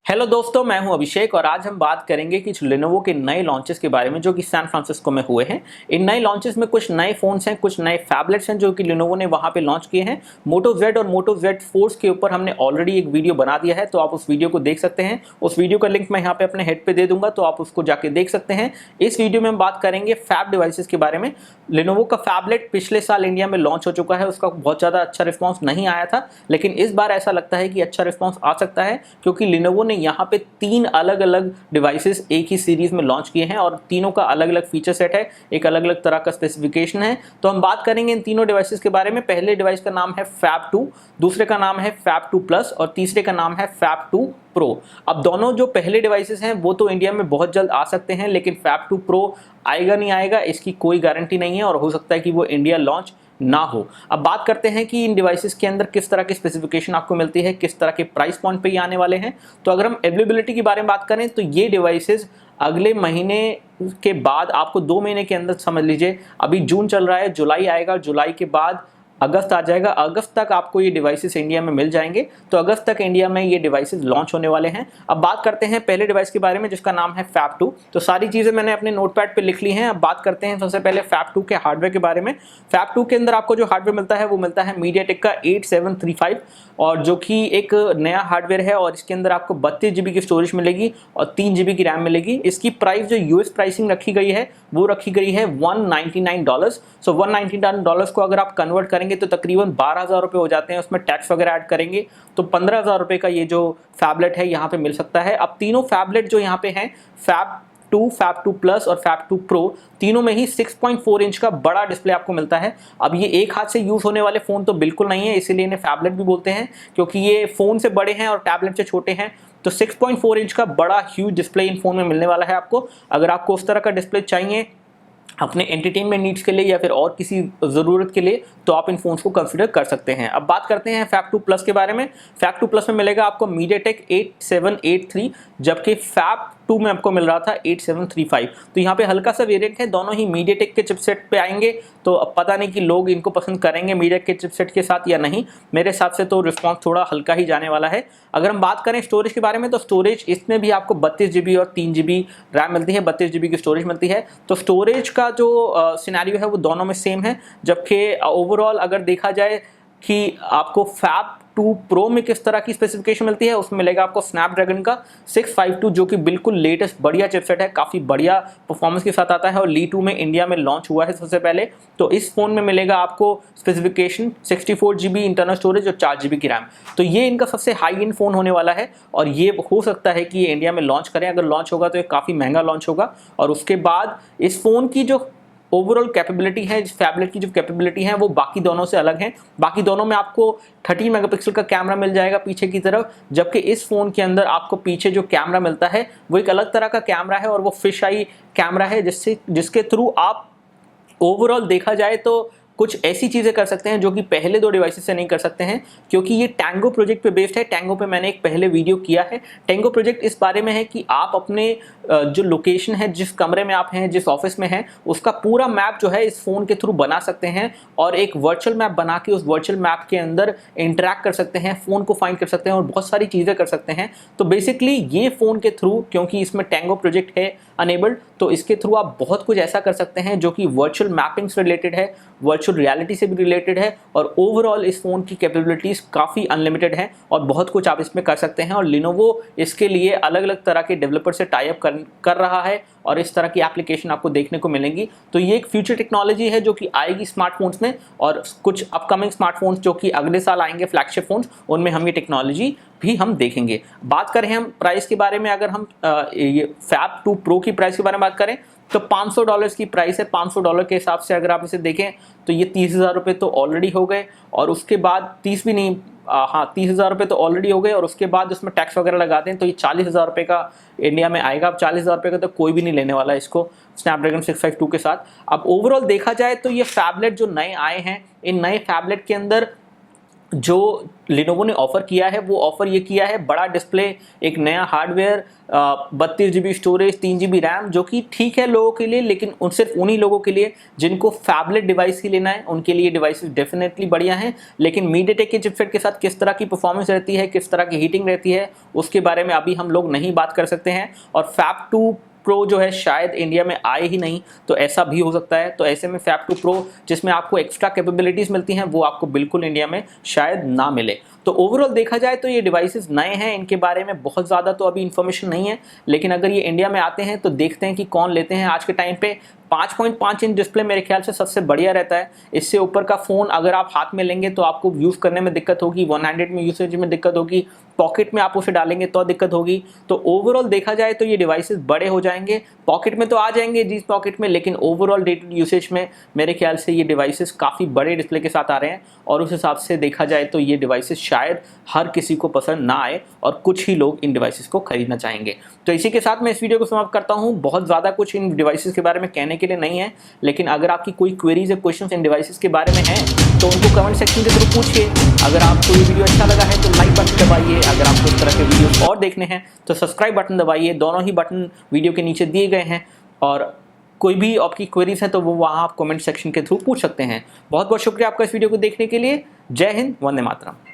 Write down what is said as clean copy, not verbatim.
Hello दोस्तों, मैं हूं अभिषेक और आज हम बात करेंगे कि Lenovo के नए लॉन्चेस के बारे में जो कि सैन फ्रांसिस्को में हुए हैं। इन नए लॉन्चेस में कुछ नए फोन्स हैं, कुछ नए फैबलेट्स हैं जो कि Lenovo ने वहां पे लॉन्च किए हैं। Moto Z और Moto Z Force के ऊपर हमने ऑलरेडी एक वीडियो बना दिया है, तो आप उस वीडियो को देख सकते हैं। उस वीडियो का लिंक मैं यहाँ पे अपने हेड पे दे दूंगा, तो आप उसको जाके देख सकते हैं। इस वीडियो में हम बात करेंगे फैब डिवाइसेस के बारे में। Lenovo का फैबलेट पिछले साल इंडिया में लॉन्च हो चुका है, उसका बहुत ज़्यादा अच्छा रिस्पॉन्स नहीं आया था, लेकिन इस बार ऐसा लगता है कि अच्छा रिस्पॉन्स आ सकता है क्योंकि Lenovo ने यहाँ पे 3 अलग अलग डिवाइसेस एक ही सीरीज में लॉन्च किए हैं और तीनों का अलग अलग फीचर सेट है, एक अलग अलग तरह का स्पेसिफिकेशन है। तो हम बात करेंगे इन तीनों डिवाइसेस के बारे में। पहले डिवाइस का नाम है फैब 2, दूसरे का नाम है फैब 2 प्लस और तीसरे का नाम है फैब 2 प्रो। अब दोनों जो पहले डिवाइसेस हैं वो तो इंडिया में बहुत जल्द आ सकते हैं, लेकिन फैब 2 प्रो आएगा नहीं आएगा इसकी कोई गारंटी नहीं है और हो सकता है कि वो इंडिया लॉन्च ना हो। अब बात करते हैं कि इन डिवाइसेस के अंदर किस तरह की स्पेसिफिकेशन आपको मिलती है, किस तरह के प्राइस पॉइंट पे ये आने वाले हैं। तो अगर हम अवेलेबिलिटी के बारे में बात करें तो ये डिवाइसेस अगले महीने के बाद आपको 2 महीने के अंदर, समझ लीजिए अभी जून चल रहा है, जुलाई आएगा, जुलाई के बाद अगस्त आ जाएगा, अगस्त तक आपको ये डिवाइसेस इंडिया में मिल जाएंगे। तो अगस्त तक इंडिया में ये डिवाइसेस लॉन्च होने वाले हैं। अब बात करते हैं पहले डिवाइस के बारे में जिसका नाम है फैब 2। तो सारी चीज़ें मैंने अपने नोटपैड पे लिख ली हैं। अब बात करते हैं सबसे पहले फैब 2 के हार्डवेयर के बारे में। फैब 2 के अंदर आपको जो हार्डवेयर मिलता है वो मिलता है MediaTek का 8735 और जो कि एक नया हार्डवेयर है और इसके अंदर आपको 32 GB की स्टोरेज मिलेगी और 3 GB की रैम मिलेगी। इसकी प्राइस जो यूएस प्राइसिंग रखी गई है वो रखी गई है $199। सो $199 को अगर आप कन्वर्ट करेंगे तो तकरीबन 12,000 रुपये हो जाते हैं। उसमें टैक्स वगैरह ऐड करेंगे तो 15,000 रुपये का ये जो फैबलेट है यहाँ पे मिल सकता है। अब तीनों फैबलेट जो यहाँ पे हैं, फैब 2, फैब 2 प्लस और फैब 2 प्रो, तीनों में ही 6.4 इंच का बड़ा डिस्प्ले आपको मिलता है। अब ये एक हाथ से यूज होने वाले फोन तो बिल्कुल नहीं है, इसीलिए इन्हें फैबलेट भी बोलते हैं क्योंकि ये फोन से बड़े हैं और टैबलेट से छोटे हैं। तो 6.4 इंच का बड़ा ह्यूज डिस्प्ले इन फोन में मिलने वाला है आपको। अगर आपको उस तरह का डिस्प्ले चाहिए अपने एंटरटेनमेंट नीड्स के लिए या फिर और किसी ज़रूरत के लिए, तो आप इन फोन्स को कंसिडर कर सकते हैं। अब बात करते हैं फैब 2 प्लस के बारे में। फैब 2 प्लस में मिलेगा आपको MediaTek 8783, जबकि फैब 2 में आपको मिल रहा था 8735। तो यहाँ पे हल्का सा वेरिएंट है, दोनों ही MediaTek के चिपसेट पे आएंगे। तो अब पता नहीं कि लोग इनको पसंद करेंगे MediaTek के चिपसेट के साथ या नहीं। मेरे हिसाब से तो रिस्पॉन्स थोड़ा हल्का ही जाने वाला है। अगर हम बात करें स्टोरेज के बारे में तो स्टोरेज इसमें भी आपको 32 GB और 3 GB रैम मिलती है, 32 GB की स्टोरेज मिलती है। तो स्टोरेज का जो सिनेरियो है वो दोनों में सेम है। जबकि ओवरऑल अगर देखा जाए कि आपको फैब 2 प्रो में किस तरह की स्पेसिफिकेशन मिलती है, उसमें मिलेगा आपको स्नैपड्रैगन का 652 जो कि बिल्कुल लेटेस्ट बढ़िया चिपसेट है, काफ़ी बढ़िया परफॉर्मेंस के साथ आता है और ली 2 में इंडिया में लॉन्च हुआ है सबसे पहले। तो इस फोन में मिलेगा आपको स्पेसिफिकेशन 64 GB इंटरनल स्टोरेज और 4 GB की रैम। तो ये इनका सबसे हाई एंड फोन होने वाला है और ये हो सकता है कि ये इंडिया में लॉन्च करें। अगर लॉन्च होगा तो ये काफ़ी महंगा लॉन्च होगा और उसके बाद इस फोन की जो ओवरऑल कैपेबिलिटी है, फैबलेट की जो कैपेबिलिटी है वो बाकी दोनों से अलग है। बाकी दोनों में आपको 13 मेगापिक्सल का कैमरा मिल जाएगा पीछे की तरफ, जबकि इस फोन के अंदर आपको पीछे जो कैमरा मिलता है वो एक अलग तरह का कैमरा है और वो फिश आई कैमरा है जिसके थ्रू आप ओवरऑल देखा जाए तो कुछ ऐसी चीज़ें कर सकते हैं जो कि पहले 2 डिवाइसेस से नहीं कर सकते हैं, क्योंकि ये टैंगो प्रोजेक्ट पे बेस्ड है। टैंगो पे मैंने एक पहले वीडियो किया है। टैंगो प्रोजेक्ट इस बारे में है कि आप अपने जो लोकेशन है, जिस कमरे में आप हैं, जिस ऑफिस में हैं, उसका पूरा मैप जो है इस फ़ोन के थ्रू बना सकते हैं और एक वर्चुअल मैप बना के उस वर्चुअल मैप के अंदर इंटरैक्ट कर सकते हैं, फ़ोन को फाइंड कर सकते हैं और बहुत सारी चीज़ें कर सकते हैं। तो बेसिकली ये फ़ोन के थ्रू, क्योंकि इसमें टैंगो प्रोजेक्ट है अनेबल्ड, तो इसके थ्रू आप बहुत कुछ ऐसा कर सकते हैं जो कि वर्चुअल मैपिंग से रिलेटेड है, वर्चुअल रियलिटी से भी रिलेटेड है और ओवरऑल इस फ़ोन की कैपेबिलिटीज़ काफ़ी अनलिमिटेड है और बहुत कुछ आप इसमें कर सकते हैं। और Lenovo इसके लिए अलग अलग तरह के डेवलपर से टाई अप कर रहा है और इस तरह की एप्लीकेशन आपको देखने को मिलेंगी। तो ये एक फ्यूचर टेक्नोलॉजी है जो कि आएगी स्मार्टफोन्स में और कुछ अपकमिंग स्मार्टफोन्स जो कि अगले साल आएंगे, फ्लैगशिप फोन्स, उनमें हम ये टेक्नोलॉजी भी हम देखेंगे। बात करें हम प्राइस के बारे में, अगर हम ये फैब 2 प्रो की प्राइस के बारे में बात करें तो $500 की प्राइस है। $500 के हिसाब से अगर आप इसे देखें तो ये 30,000 रुपये तो ऑलरेडी हो गए और उसके बाद 30 भी नहीं, हाँ 30,000 रुपये तो ऑलरेडी हो गए और उसके बाद उसमें टैक्स वगैरह लगा दें तो ये 40,000 रुपये का इंडिया में आएगा। अब 40,000 रुपये का तो कोई भी नहीं लेने वाला है इसको स्नैपड्रैगन 652 के साथ। अब ओवरऑल देखा जाए तो ये फैबलेट जो नए आए हैं, इन नए फैबलेट के अंदर जो Lenovo ने ऑफ़र किया है वो ऑफ़र ये किया है बड़ा डिस्प्ले, एक नया hardware, 32 GB storage, 3 GB RAM, जो कि ठीक है लोगों के लिए, लेकिन सिर्फ उन्हीं लोगों के लिए जिनको फैबलेट डिवाइस ही लेना है, उनके लिए डिवाइसेस डेफिनेटली बढ़िया हैं। लेकिन मीडियाटेक के चिपसेट के साथ किस तरह की परफॉर्मेंस रहती है, किस तरह की हीटिंग रहती है, उसके बारे में अभी हम लोग नहीं बात कर सकते हैं। और फैब 2 प्रो जो है शायद इंडिया में आए ही नहीं, तो ऐसा भी हो सकता है। तो ऐसे में फैब 2 प्रो जिसमें आपको एक्स्ट्रा कैपेबिलिटीज़ मिलती हैं वो आपको बिल्कुल इंडिया में शायद ना मिले। तो ओवरऑल देखा जाए तो ये डिवाइसेस नए हैं, इनके बारे में बहुत ज़्यादा तो अभी इन्फॉर्मेशन नहीं है, लेकिन अगर ये इंडिया में आते हैं तो देखते हैं कि कौन लेते हैं। आज के टाइम पे 5.5 इंच डिस्प्ले मेरे ख्याल से सबसे बढ़िया रहता है। इससे ऊपर का फ़ोन अगर आप हाथ में लेंगे तो आपको यूज़ करने में दिक्कत होगी, वन हैंडेड में यूसेज में दिक्कत होगी, पॉकेट में आप उसे डालेंगे तो दिक्कत होगी। तो ओवरऑल देखा जाए तो ये डिवाइसेस बड़े हो जाएंगे, पॉकेट में तो आ जाएंगे जीन्स पॉकेट में, लेकिन overall day to day usage में मेरे ख्याल से ये डिवाइसेस काफ़ी बड़े डिस्प्ले के साथ आ रहे हैं। और उस हिसाब से देखा जाए तो ये डिवाइसेस शायद हर किसी को पसंद ना आए और कुछ ही लोग इन डिवाइसेस को खरीदना चाहेंगे। तो इसी के साथ मैं इस वीडियो को समाप्त करता हूँ। बहुत ज़्यादा कुछ इन डिवाइसेस के बारे में कहने के लिए नहीं है, लेकिन अगर आपकी कोई क्वेरीज या क्वेश्चंस इन डिवाइसेस के बारे में हैं तो उनको कमेंट सेक्शन के थ्रू पूछिए। अगर आपको ये वीडियो अच्छा लगा है तो लाइक बटन दबाइए, अगर आपको इस तरह के वीडियोस और देखने हैं तो सब्सक्राइब बटन दबाइए। दोनों ही बटन वीडियो के नीचे दिए गए हैं, और कोई भी आपकी क्वेरीज है तो वो वहाँ आप कमेंट सेक्शन के थ्रू पूछ सकते हैं। बहुत बहुत शुक्रिया आपका इस वीडियो को देखने के लिए। जय हिंद, वंदे मातरम।